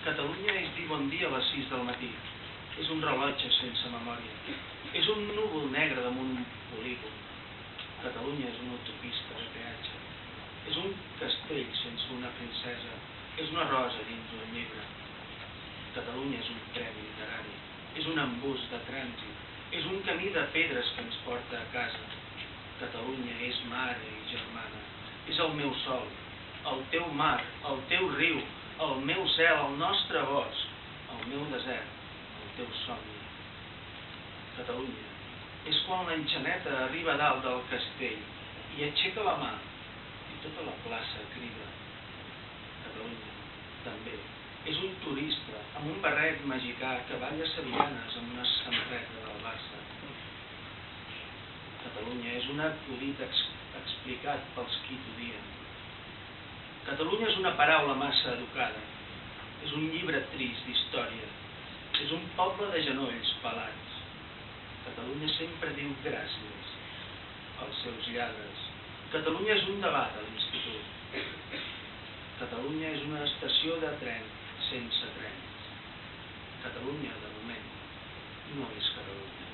Catalunya és dir bon dia a les 6 del matí. És un rellotge sense memòria. És un núvol negre damunt un polígon. Catalunya és una autopista de peatge. És un castell sense una princesa. És una rosa dins un llibre. Catalunya és un premi literari. És un embús de trànsit. És un camí de pedres que ens porta a casa. Catalunya és mare i germana. És el meu sol, el teu mar, el teu riu, el meu cel, el nostre bosc, el meu desert, el teu somni. Catalunya és quan l'enxaneta arriba a dalt del castell i aixeca la mà i tota la plaça crida. Catalunya, també, és un turista amb un barret mexicà que balla sevillanes amb una samarreta del Barça. Catalunya és un acudit explicat pels qui t'odien. Catalunya és una paraula massa educada. És un llibre trist d'història. És un poble de genolls pelats. Catalunya sempre diu gràcies als seus lladres. Catalunya és un debat a l'institut. Catalunya és una estació de tren sense trens. Catalunya, de moment, no és Catalunya.